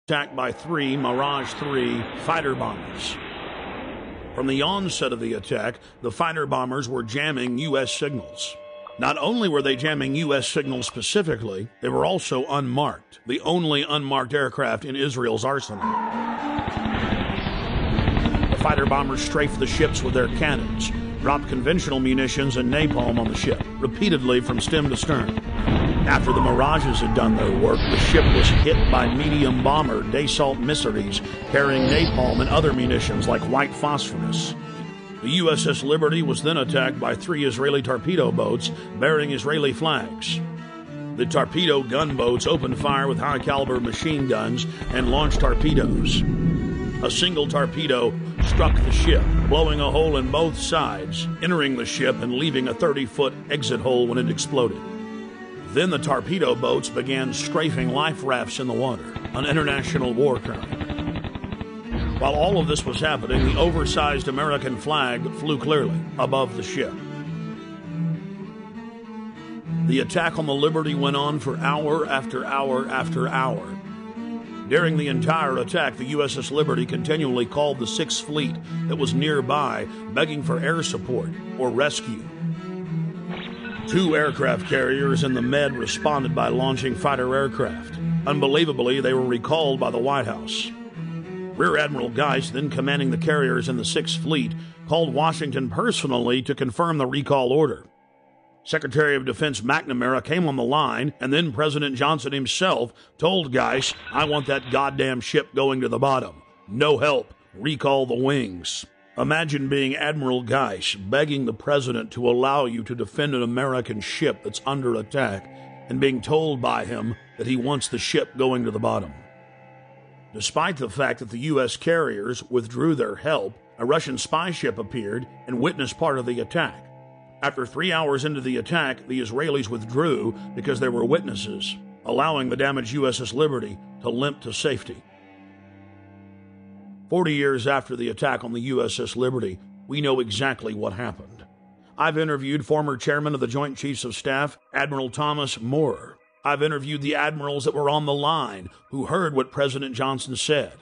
attacked by 3 Mirage 3 fighter bombers. From the onset of the attack, the fighter bombers were jamming U.S. signals. Not only were they jamming U.S. signals specifically, they were also unmarked, the only unmarked aircraft in Israel's arsenal. The fighter bombers strafed the ships with their cannons, dropped conventional munitions and napalm on the ship, repeatedly from stem to stern. After the Mirages had done their work, the ship was hit by medium bomber Dassault missiles carrying napalm and other munitions like white phosphorus. The USS Liberty was then attacked by 3 Israeli torpedo boats bearing Israeli flags. The torpedo gunboats opened fire with high-caliber machine guns and launched torpedoes. A single torpedo struck the ship, blowing a hole in both sides, entering the ship and leaving a 30-foot exit hole when it exploded. Then the torpedo boats began strafing life rafts in the water, an international war crime. While all of this was happening, the oversized American flag flew clearly above the ship. The attack on the Liberty went on for hour after hour after hour. During the entire attack, the USS Liberty continually called the 6th Fleet that was nearby, begging for air support or rescue. 2 aircraft carriers in the Med responded by launching fighter aircraft. Unbelievably, they were recalled by the White House. Rear Admiral Geist, then commanding the carriers in the 6th Fleet, called Washington personally to confirm the recall order. Secretary of Defense McNamara came on the line, and then President Johnson himself told Geist, "I want that goddamn ship going to the bottom. No help. Recall the wings." Imagine being Admiral Geist begging the president to allow you to defend an American ship that's under attack and being told by him that he wants the ship going to the bottom. Despite the fact that the U.S. carriers withdrew their help, a Russian spy ship appeared and witnessed part of the attack. After 3 hours into the attack, the Israelis withdrew because there were witnesses, allowing the damaged USS Liberty to limp to safety. 40 years after the attack on the USS Liberty, we know exactly what happened. I've interviewed former chairman of the Joint Chiefs of Staff, Admiral Thomas Moore. I've interviewed the admirals that were on the line who heard what President Johnson said.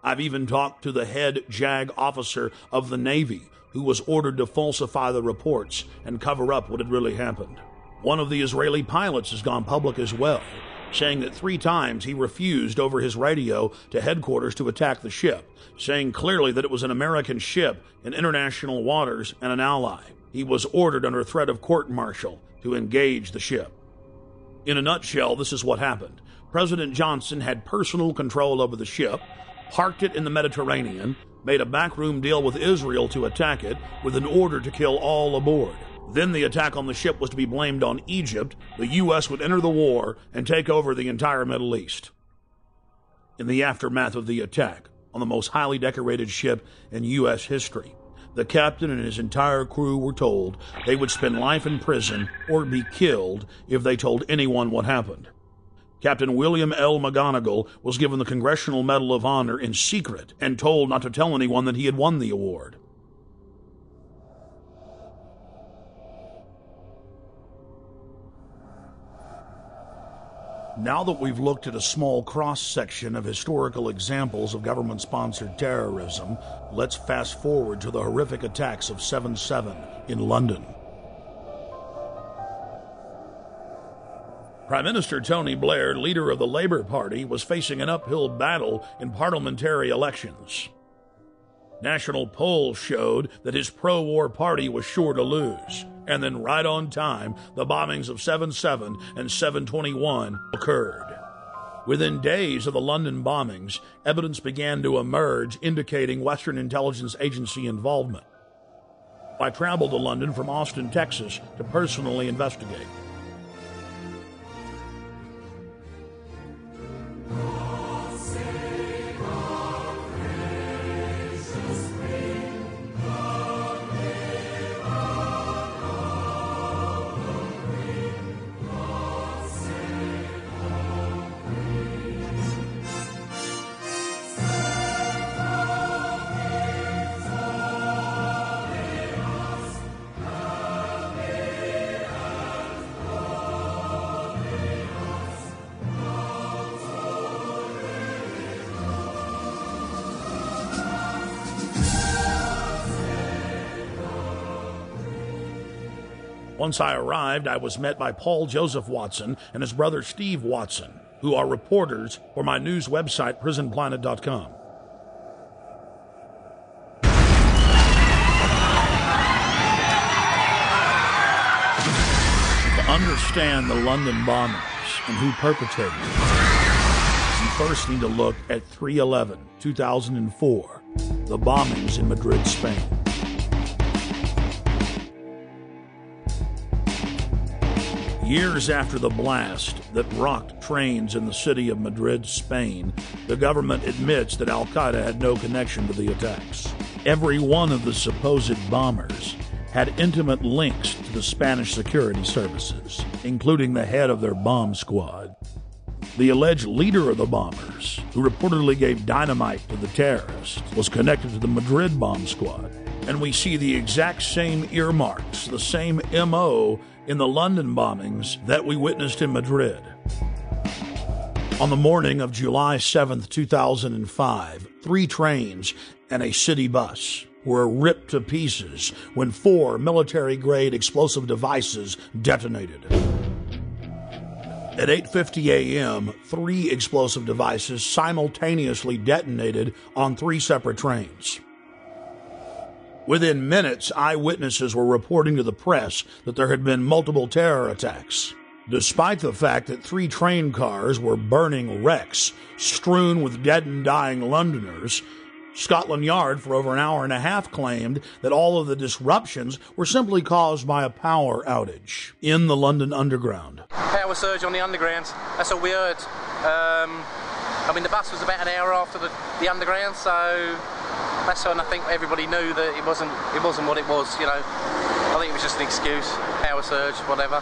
I've even talked to the head JAG officer of the Navy who was ordered to falsify the reports and cover up what had really happened. One of the Israeli pilots has gone public as well, saying that 3 times he refused over his radio to headquarters to attack the ship, saying clearly that it was an American ship in international waters and an ally. He was ordered under threat of court-martial to engage the ship. In a nutshell, this is what happened. President Johnson had personal control over the ship, parked it in the Mediterranean, made a backroom deal with Israel to attack it with an order to kill all aboard. Then the attack on the ship was to be blamed on Egypt. The U.S. would enter the war and take over the entire Middle East. In the aftermath of the attack on the most highly decorated ship in U.S. history, the captain and his entire crew were told they would spend life in prison or be killed if they told anyone what happened. Captain William L. McGonigal was given the Congressional Medal of Honor in secret and told not to tell anyone that he had won the award. Now that we've looked at a small cross-section of historical examples of government-sponsored terrorism, let's fast forward to the horrific attacks of 7/7 in London. Prime Minister Tony Blair, leader of the Labour Party, was facing an uphill battle in parliamentary elections. National polls showed that his pro-war party was sure to lose. And then right on time, the bombings of 7/7 and 7/21 occurred. Within days of the London bombings, evidence began to emerge indicating Western intelligence agency involvement. I traveled to London from Austin, Texas, to personally investigate. Once I arrived, I was met by Paul Joseph Watson and his brother Steve Watson, who are reporters for my news website, prisonplanet.com. To understand the London bombings and who perpetrated them, you first need to look at 3/11/2004, the bombings in Madrid, Spain. Years after the blast that rocked trains in the city of Madrid, Spain, the government admits that Al-Qaeda had no connection to the attacks. Every one of the supposed bombers had intimate links to the Spanish security services, including the head of their bomb squad. The alleged leader of the bombers, who reportedly gave dynamite to the terrorists, was connected to the Madrid bomb squad. And we see the exact same earmarks, the same MO in the London bombings that we witnessed in Madrid. On the morning of July 7th, 2005, 3 trains and a city bus were ripped to pieces when 4 military-grade explosive devices detonated. At 8:50 a.m., 3 explosive devices simultaneously detonated on 3 separate trains. Within minutes, eyewitnesses were reporting to the press that there had been multiple terror attacks. Despite the fact that 3 train cars were burning wrecks strewn with dead and dying Londoners, Scotland Yard for over an hour and a half claimed that all of the disruptions were simply caused by a power outage in the London Underground. Power surge on the Underground, that's all we heard. The bus was about an hour after the Underground, so that's when I think everybody knew that it wasn't what it was, you know. I think it was just an excuse, power surge, whatever.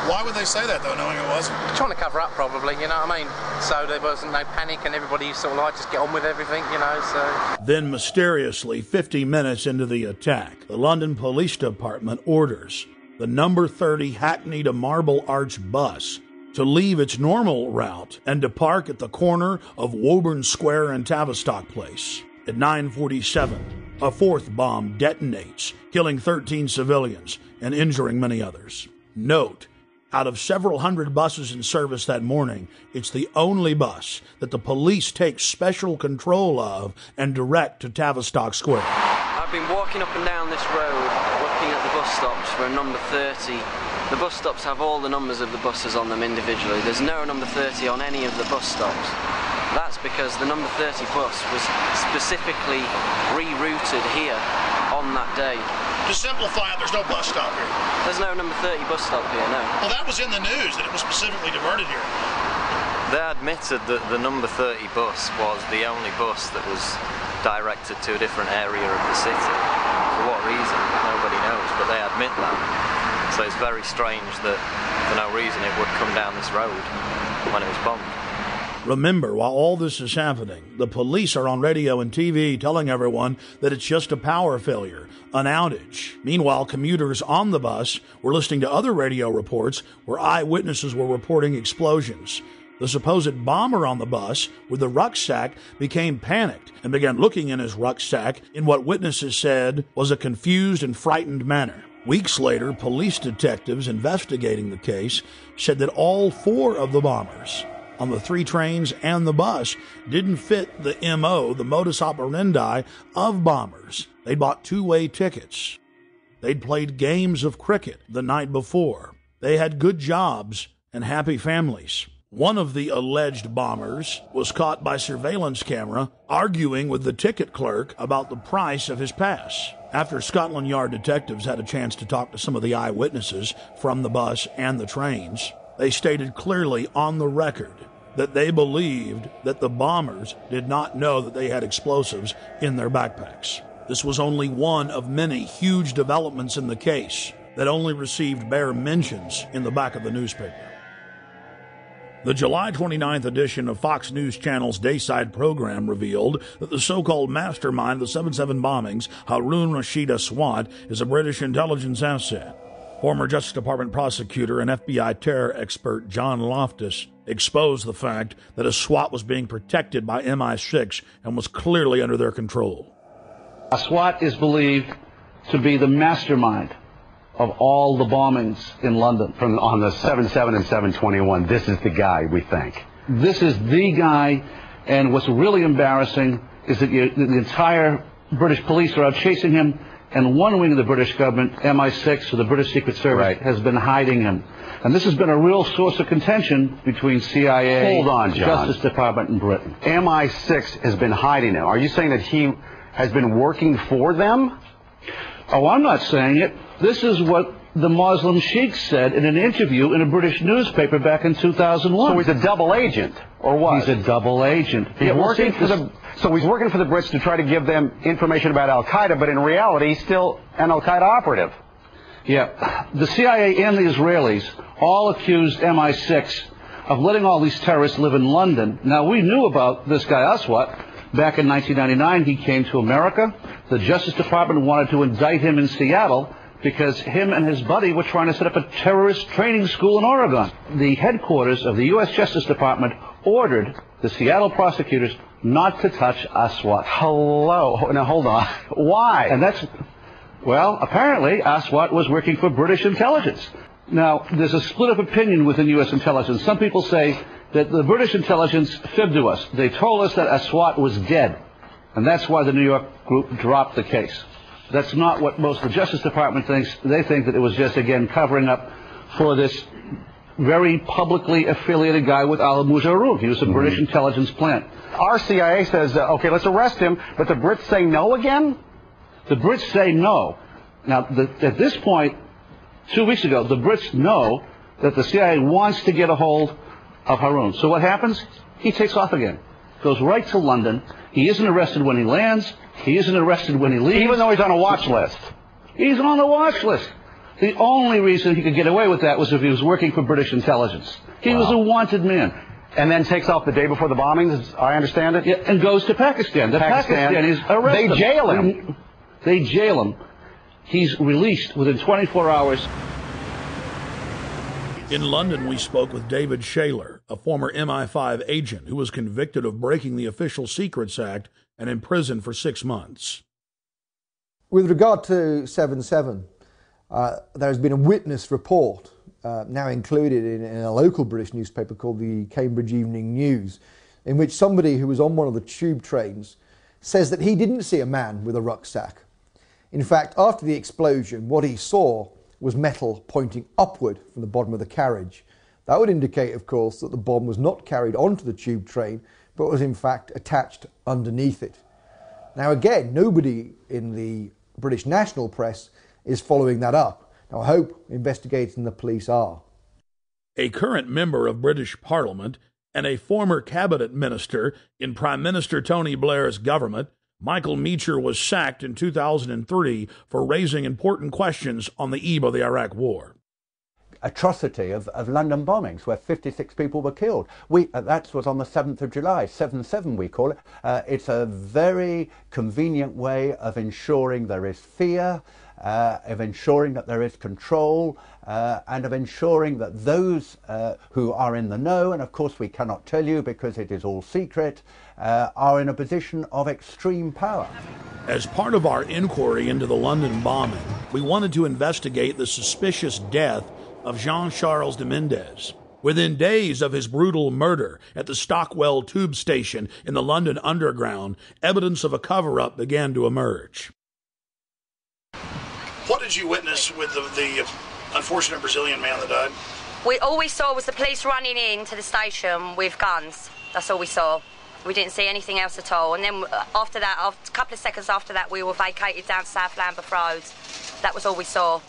Why would they say that, though, knowing it wasn't? Trying to cover up, probably, you know what I mean? So there wasn't no panic and everybody sort of like just get on with everything, you know, so... Then, mysteriously, 50 minutes into the attack, the London Police Department orders the number 30 Hackney to Marble Arch bus to leave its normal route and to park at the corner of Woburn Square and Tavistock Place. At 9:47, a 4th bomb detonates, killing 13 civilians and injuring many others. Note, out of several hundred buses in service that morning, it's the only bus that the police take special control of and direct to Tavistock Square. I've been walking up and down this road, looking at the bus stops for a number 30. The bus stops have all the numbers of the buses on them individually. There's no number 30 on any of the bus stops. That's because the number 30 bus was specifically rerouted here on that day. To simplify it, there's no bus stop here. There's no number 30 bus stop here, no. Well, that was in the news, that it was specifically diverted here. They admitted that the number 30 bus was the only bus that was directed to a different area of the city. For what reason? Nobody knows, but they admit that. So it's very strange that for no reason it would come down this road when it was bombed. Remember, while all this is happening, the police are on radio and TV telling everyone that it's just a power failure, an outage. Meanwhile, commuters on the bus were listening to other radio reports where eyewitnesses were reporting explosions. The supposed bomber on the bus with the rucksack became panicked and began looking in his rucksack in what witnesses said was a confused and frightened manner. Weeks later, police detectives investigating the case said that all 4 of the bombers on the 3 trains and the bus didn't fit the MO, the modus operandi of bombers. They'd bought 2-way tickets. They'd played games of cricket the night before. They had good jobs and happy families. One of the alleged bombers was caught by surveillance camera arguing with the ticket clerk about the price of his pass. After Scotland Yard detectives had a chance to talk to some of the eyewitnesses from the bus and the trains, they stated clearly on the record that they believed that the bombers did not know that they had explosives in their backpacks. This was only one of many huge developments in the case that only received bare mentions in the back of the newspaper. The July 29th edition of Fox News Channel's Dayside program revealed that the so-called mastermind of the 7/7 bombings, Harun Rashid Aswad, is a British intelligence asset. Former Justice Department prosecutor and FBI terror expert John Loftus exposed the fact that Aswad was being protected by MI6 and was clearly under their control. Aswad is believed to be the mastermind of all the bombings in London. On the 7/7 and 7/21, this is the guy, we think. This is the guy, and what's really embarrassing is that the entire British police are out chasing him, and one wing of the British government, MI6, or the British Secret Service, has been hiding him. And this has been a real source of contention between CIA, Hold on, John. Justice Department, and Britain. MI6 has been hiding him. Are you saying that he has been working for them? Oh, I'm not saying it. This is what the Muslim sheikh said in an interview in a British newspaper back in 2001. So he's a double agent, or what? He's a double agent. So he's working for the Brits to try to give them information about Al-Qaeda, but in reality, he's still an Al-Qaeda operative. Yeah. The CIA and the Israelis all accused MI6 of letting all these terrorists live in London. Now, we knew about this guy Aswat. Back in 1999, he came to America. The Justice Department wanted to indict him in Seattle because him and his buddy were trying to set up a terrorist training school in Oregon. The headquarters of the U.S. Justice Department ordered the Seattle prosecutors not to touch Aswat. Hello. Now, hold on. Why? And that's, well, apparently Aswat was working for British intelligence. Now, there's a split of opinion within U.S. intelligence. Some people say that the British intelligence fibbed to us. They told us that Aswat was dead, and that's why the New York group dropped the case. That's not what most of the Justice Department thinks. They think that it was just, again, covering up for this very publicly affiliated guy with Al Mujarrab. He was a British intelligence plant. Our CIA says, okay, let's arrest him, but the Brits say no again? The Brits say no. Now, at this point, 2 weeks ago, the Brits know that the CIA wants to get a hold of Haroun. So what happens? He takes off again. Goes right to London. He isn't arrested when he lands. He isn't arrested when he leaves. Even though he's on a watch list. He's on the watch list. The only reason he could get away with that was if he was working for British intelligence. He was a wanted man. And then takes off the day before the bombings, I understand it? Yeah, and goes to Pakistan. The Pakistanis arrest him. They jail him. They jail him. He's released within 24 hours. In London, we spoke with David Shaler, a former MI5 agent who was convicted of breaking the Official Secrets Act and imprisoned for 6 months. With regard to 7/7, there has been a witness report now included in a local British newspaper called the Cambridge Evening News, in which somebody who was on one of the tube trains says that he didn't see a man with a rucksack. In fact, after the explosion, what he saw was metal pointing upward from the bottom of the carriage. That would indicate, of course, that the bomb was not carried onto the tube train, but was in fact attached underneath it. Now again, nobody in the British national press is following that up. Now I hope investigators and the police are. A current member of British Parliament and a former cabinet minister in Prime Minister Tony Blair's government, Michael Meacher, was sacked in 2003 for raising important questions on the eve of the Iraq War. Atrocity of London bombings where 56 people were killed. That was on the 7th of July, 7/7 we call it. It's a very convenient way of ensuring there is fear, of ensuring that there is control, and of ensuring that those who are in the know, and of course we cannot tell you because it is all secret, are in a position of extreme power. As part of our inquiry into the London bombing, we wanted to investigate the suspicious death of Jean-Charles de Mendes. Within days of his brutal murder at the Stockwell tube station in the London Underground, evidence of a cover-up began to emerge. What did you witness with the unfortunate Brazilian man that died? All we saw was the police running into the station with guns. That's all we saw. We didn't see anything else at all. And then after that, a couple of seconds after that, we were vacated down South Lambeth Road. That was all we saw.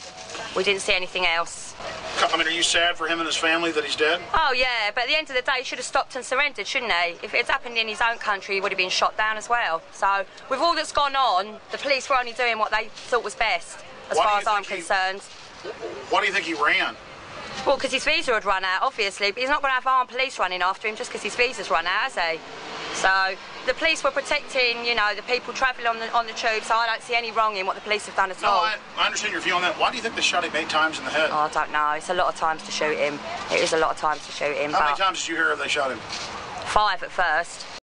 We didn't see anything else. I mean, are you sad for him and his family that he's dead? Oh, yeah, but at the end of the day, he should have stopped and surrendered, shouldn't he? If it had happened in his own country, he would have been shot down as well. So, with all that's gone on, the police were only doing what they thought was best, as far as I'm concerned. Why do you think he ran? Well, because his visa had run out, obviously, but he's not going to have armed police running after him just because his visa's run out, has he? So, the police were protecting, you know, the people travelling on the tube, so I don't see any wrong in what the police have done at all. I understand your view on that. Why do you think they shot him 8 times in the head? Oh, I don't know. It's a lot of times to shoot him. It is a lot of times to shoot him. How many times did you hear they shot him? 5 at first.